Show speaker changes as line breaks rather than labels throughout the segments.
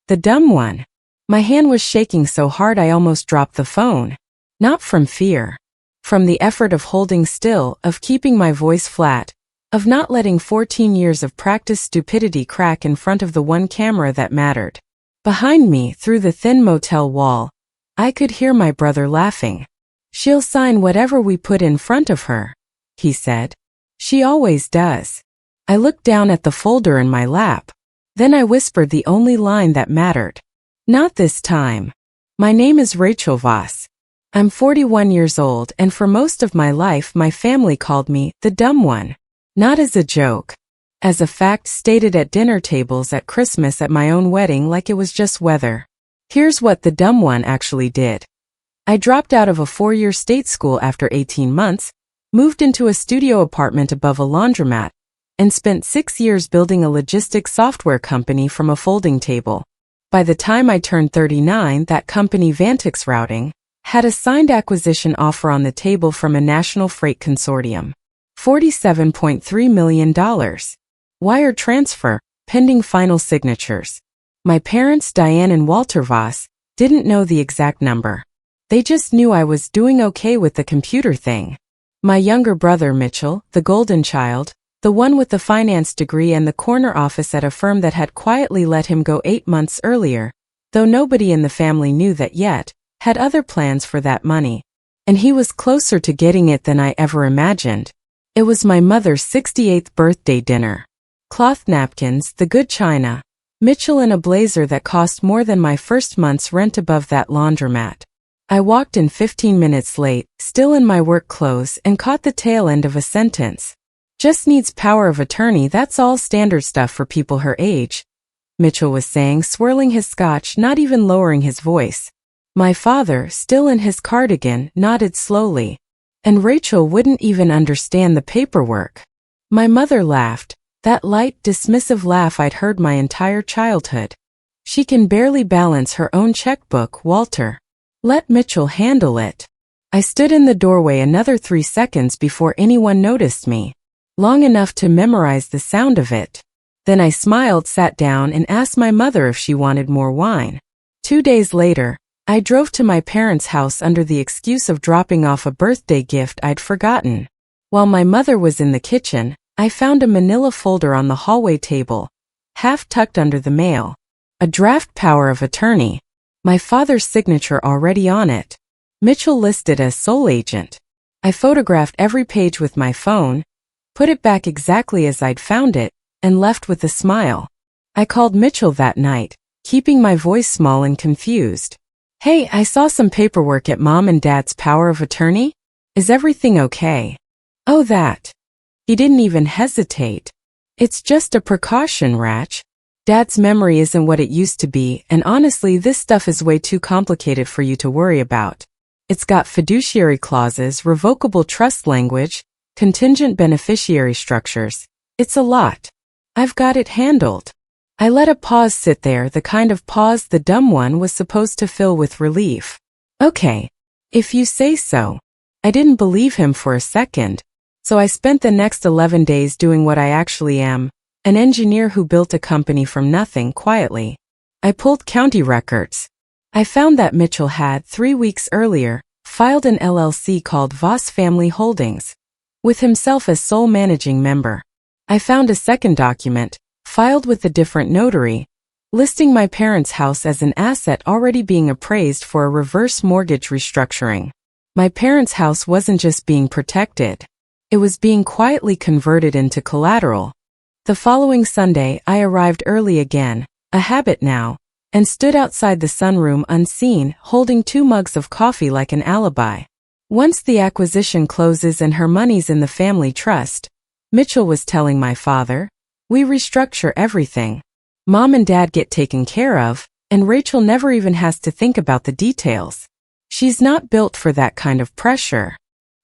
The dumb one. My hand was shaking so hard I almost dropped the phone. Not from fear. From the effort of holding still, of keeping my voice flat, of not letting 14 years of practiced stupidity crack in front of the one camera that mattered. Behind me, through the thin motel wall, I could hear my brother laughing. "She'll sign whatever we put in front of her," he said. "She always does." I looked down at the folder in my lap. Then I whispered the only line that mattered. "Not this time. My name is Rachel Voss. I'm 41 years old, and for most of my life my family called me the dumb one. Not as a joke. As a fact stated at dinner tables at Christmas at my own wedding like it was just weather. Here's what the dumb one actually did. I dropped out of a 4-year state school after 18 months, moved into a studio apartment above a laundromat, and spent 6 years building a logistics software company from a folding table. By the time I turned 39, that company, Vantix Routing, had a signed acquisition offer on the table from a national freight consortium. $47.3 million. Wire transfer, pending final signatures. My parents, Diane and Walter Voss, didn't know the exact number. They just knew I was doing okay with the computer thing. My younger brother, Mitchell, the golden child, the one with the finance degree and the corner office at a firm that had quietly let him go 8 months earlier, though nobody in the family knew that yet, had other plans for that money. And he was closer to getting it than I ever imagined. It was my mother's 68th birthday dinner. Cloth napkins, the good china, Mitchell in a blazer that cost more than my first month's rent above that laundromat. I walked in 15 minutes late, still in my work clothes, and caught the tail end of a sentence. "Just needs power of attorney, that's all standard stuff for people her age," Mitchell was saying, swirling his scotch, not even lowering his voice. My father, still in his cardigan, nodded slowly. And Rachel wouldn't even understand the paperwork. My mother laughed, that light, dismissive laugh I'd heard my entire childhood. "She can barely balance her own checkbook, Walter. Let Mitchell handle it." I stood in the doorway another 3 seconds before anyone noticed me. Long enough to memorize the sound of it. Then I smiled, sat down, and asked my mother if she wanted more wine. 2 days later, I drove to my parents' house under the excuse of dropping off a birthday gift I'd forgotten. While my mother was in the kitchen, I found a manila folder on the hallway table, half tucked under the mail. A draft power of attorney. My father's signature already on it. Mitchell listed as sole agent. I photographed every page with my phone, put it back exactly as I'd found it, and left with a smile. I called Mitchell that night, keeping my voice small and confused. "Hey, I saw some paperwork at Mom and Dad's power of attorney. Is everything okay?" "Oh, that." He didn't even hesitate. "It's just a precaution, Ratch. Dad's memory isn't what it used to be, and honestly this stuff is way too complicated for you to worry about. It's got fiduciary clauses, revocable trust language, contingent beneficiary structures. It's a lot. I've got it handled." I let a pause sit there, the kind of pause the dumb one was supposed to fill with relief. "Okay. If you say so." I didn't believe him for a second, so I spent the next 11 days doing what I actually am, an engineer who built a company from nothing quietly. I pulled county records. I found that Mitchell had, 3 weeks earlier, filed an LLC called Voss Family Holdings, with himself as sole managing member. I found a second document, filed with a different notary, listing my parents' house as an asset already being appraised for a reverse mortgage restructuring. My parents' house wasn't just being protected. It was being quietly converted into collateral. The following Sunday, I arrived early again, a habit now, and stood outside the sunroom unseen, holding 2 mugs of coffee like an alibi. "Once the acquisition closes and her money's in the family trust," Mitchell was telling my father, "we restructure everything. Mom and Dad get taken care of, and Rachel never even has to think about the details. She's not built for that kind of pressure."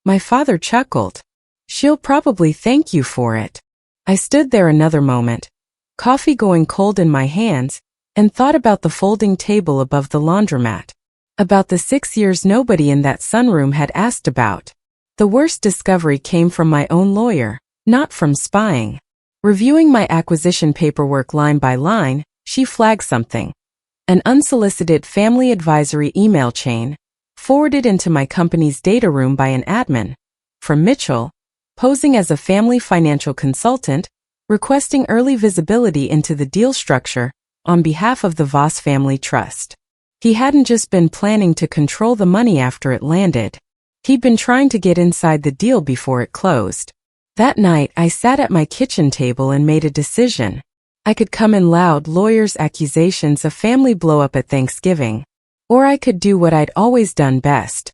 My father chuckled. "She'll probably thank you for it." I stood there another moment, coffee going cold in my hands, and thought about the folding table above the laundromat. About the 6 years nobody in that sunroom had asked about. The worst discovery came from my own lawyer, not from spying. Reviewing my acquisition paperwork line by line, she flagged something. an unsolicited family advisory email chain, forwarded into my company's data room by an admin, from Mitchell, posing as a family financial consultant, requesting early visibility into the deal structure on behalf of the Voss Family Trust. He hadn't just been planning to control the money after it landed. He'd been trying to get inside the deal before it closed. That night, I sat at my kitchen table and made a decision. I could come in loud lawyers' accusations of family blow-up at Thanksgiving. Or I could do what I'd always done best.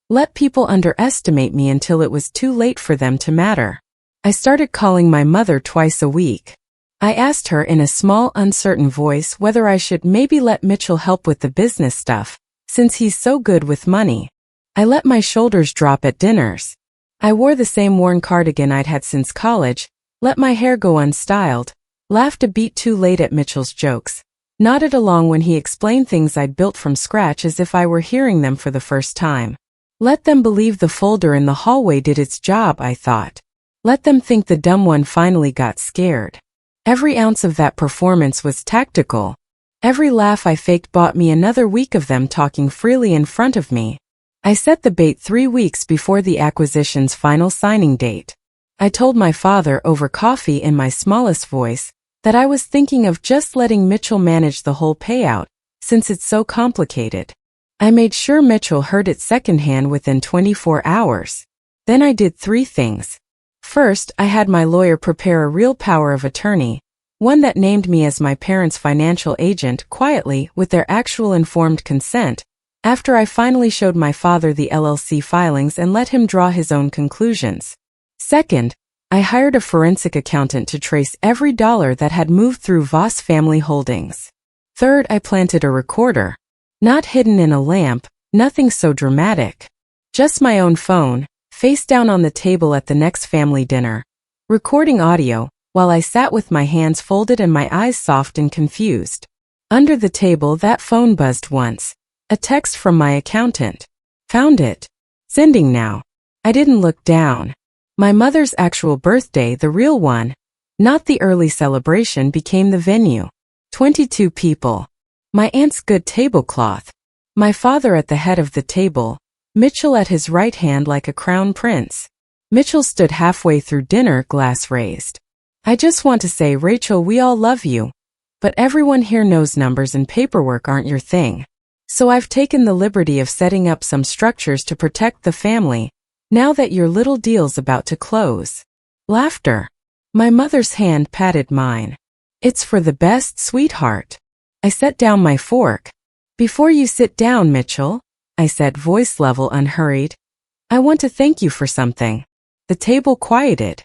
Let people underestimate me until it was too late for them to matter. I started calling my mother twice a week. I asked her in a small, uncertain voice whether I should maybe let Mitchell help with the business stuff, since he's so good with money. I let my shoulders drop at dinners. I wore the same worn cardigan I'd had since college, let my hair go unstyled, laughed a beat too late at Mitchell's jokes, nodded along when he explained things I'd built from scratch as if I were hearing them for the first time. Let them believe the folder in the hallway did its job, I thought. Let them think the dumb one finally got scared. Every ounce of that performance was tactical. Every laugh I faked bought me another week of them talking freely in front of me. I set the bait 3 weeks before the acquisition's final signing date. I told my father over coffee in my smallest voice that I was thinking of just letting Mitchell manage the whole payout, since it's so complicated. I made sure Mitchell heard it secondhand within 24 hours. Then I did 3 things. First, I had my lawyer prepare a real power of attorney, one that named me as my parents' financial agent quietly with their actual informed consent, after I finally showed my father the LLC filings and let him draw his own conclusions. Second, I hired a forensic accountant to trace every dollar that had moved through Voss Family Holdings. Third, I planted a recorder. Not hidden in a lamp, nothing so dramatic. Just my own phone, face down on the table at the next family dinner, recording audio, while I sat with my hands folded and my eyes soft and confused. Under the table, that phone buzzed once. A text from my accountant. Found it. Sending now. I didn't look down. My mother's actual birthday, the real one, not the early celebration, became the venue. 22 people. My aunt's good tablecloth. My father at the head of the table, Mitchell at his right hand like a crown prince. Mitchell stood halfway through dinner, glass raised. I just want to say, Rachel, we all love you. But everyone here knows numbers and paperwork aren't your thing. So I've taken the liberty of setting up some structures to protect the family, now that your little deal's about to close. Laughter. My mother's hand patted mine. It's for the best, sweetheart. I set down my fork. Before you sit down, Mitchell, I said, voice level, unhurried, I want to thank you for something. The table quieted.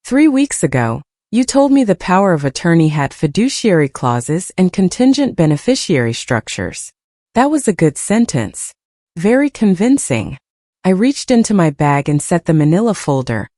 3 weeks ago, you told me the power of attorney had fiduciary clauses and contingent beneficiary structures. That was a good sentence. Very convincing. I reached into my bag and set the manila folder,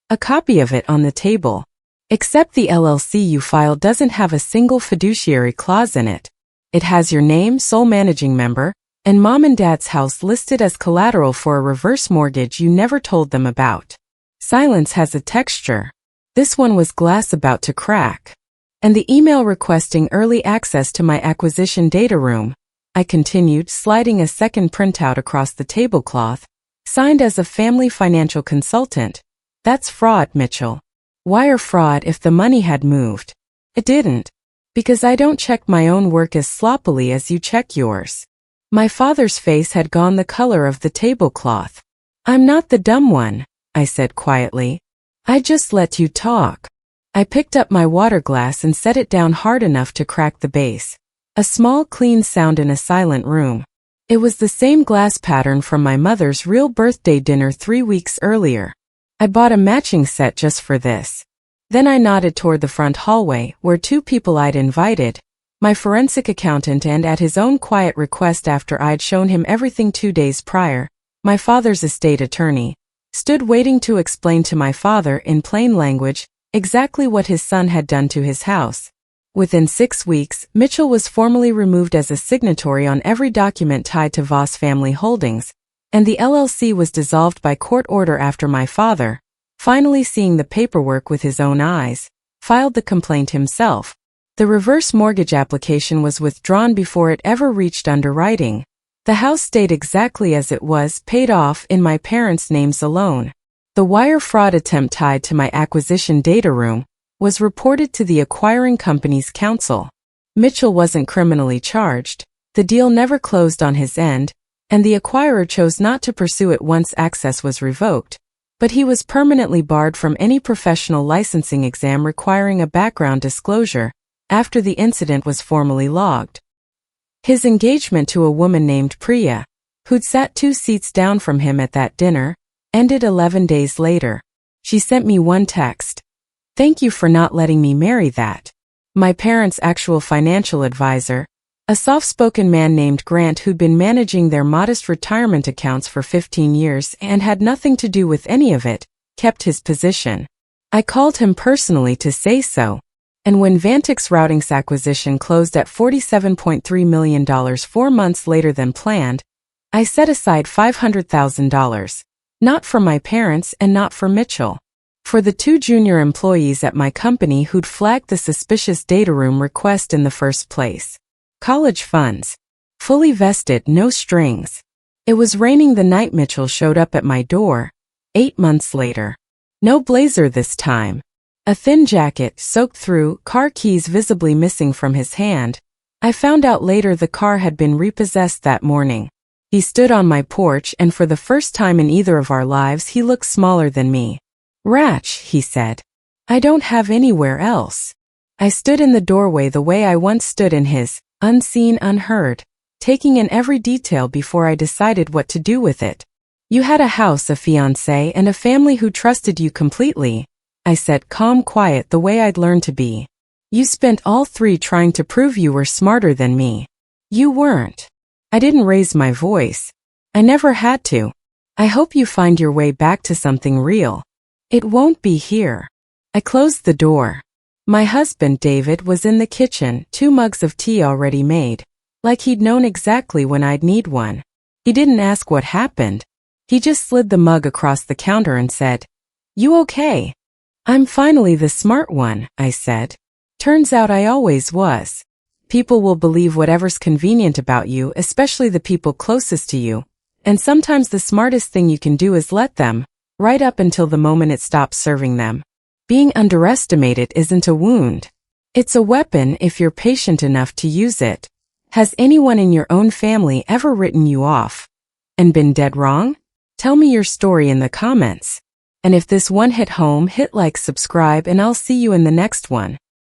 a copy of it, on the table. Except the LLC you filed doesn't have a single fiduciary clause in it. It has your name, sole managing member, and mom and dad's house listed as collateral for a reverse mortgage you never told them about. Silence has a texture. This one was glass about to crack. And the email requesting early access to my acquisition data room, I continued, sliding a second printout across the tablecloth, signed as a family financial consultant. That's fraud, Mitchell. Wire fraud if the money had moved. It didn't. Because I don't check my own work as sloppily as you check yours. My father's face had gone the color of the tablecloth. I'm not the dumb one, I said quietly. I just let you talk. I picked up my water glass and set it down hard enough to crack the base. A small, clean sound in a silent room. It was the same glass pattern from my mother's real birthday dinner 3 weeks earlier. I bought a matching set just for this. Then I nodded toward the front hallway, where 2 people I'd invited, my forensic accountant, and at his own quiet request after I'd shown him everything 2 days prior, my father's estate attorney, stood waiting to explain to my father in plain language exactly what his son had done to his house. Within 6 weeks, Mitchell was formally removed as a signatory on every document tied to Voss Family Holdings, and the LLC was dissolved by court order after my father, finally seeing the paperwork with his own eyes, filed the complaint himself. The reverse mortgage application was withdrawn before it ever reached underwriting. The house stayed exactly as it was, paid off in my parents' names alone. The wire fraud attempt tied to my acquisition data room was reported to the acquiring company's counsel. Mitchell wasn't criminally charged, the deal never closed on his end, and the acquirer chose not to pursue it once access was revoked, but he was permanently barred from any professional licensing exam requiring a background disclosure after the incident was formally logged. His engagement to a woman named Priya, who'd sat 2 seats down from him at that dinner, ended 11 days later. She sent me one text. "Thank you for not letting me marry that." My parents' actual financial advisor, a soft-spoken man named Grant who'd been managing their modest retirement accounts for 15 years and had nothing to do with any of it, kept his position. I called him personally to say so, and when Vantix Routing's acquisition closed at $47.3 million 4 months later than planned, I set aside $500,000. Not for my parents and not for Mitchell. For the 2 junior employees at my company who'd flagged the suspicious data room request in the first place. College funds. Fully vested, no strings. It was raining the night Mitchell showed up at my door, 8 months later. No blazer this time. A thin jacket, soaked through, car keys visibly missing from his hand. I found out later the car had been repossessed that morning. He stood on my porch and for the first time in either of our lives he looked smaller than me. "Ratch," he said. "I don't have anywhere else." I stood in the doorway the way I once stood in his, unseen, unheard, taking in every detail before I decided what to do with it. "You had a house, a fiancé, and a family who trusted you completely," I said, calm, quiet, the way I'd learned to be. "You spent all 3 trying to prove you were smarter than me. You weren't." I didn't raise my voice. I never had to. "I hope you find your way back to something real. It won't be here." I closed the door. My husband, David, was in the kitchen, 2 mugs of tea already made, like he'd known exactly when I'd need one. He didn't ask what happened. He just slid the mug across the counter and said, "You okay?" "I'm finally the smart one," I said. "Turns out I always was. People will believe whatever's convenient about you, especially the people closest to you, and sometimes the smartest thing you can do is let them, right up until the moment it stops serving them. Being underestimated isn't a wound. It's a weapon if you're patient enough to use it. Has anyone in your own family ever written you off and been dead wrong? Tell me your story in the comments. And if this one hit home, hit like, subscribe, and I'll see you in the next one.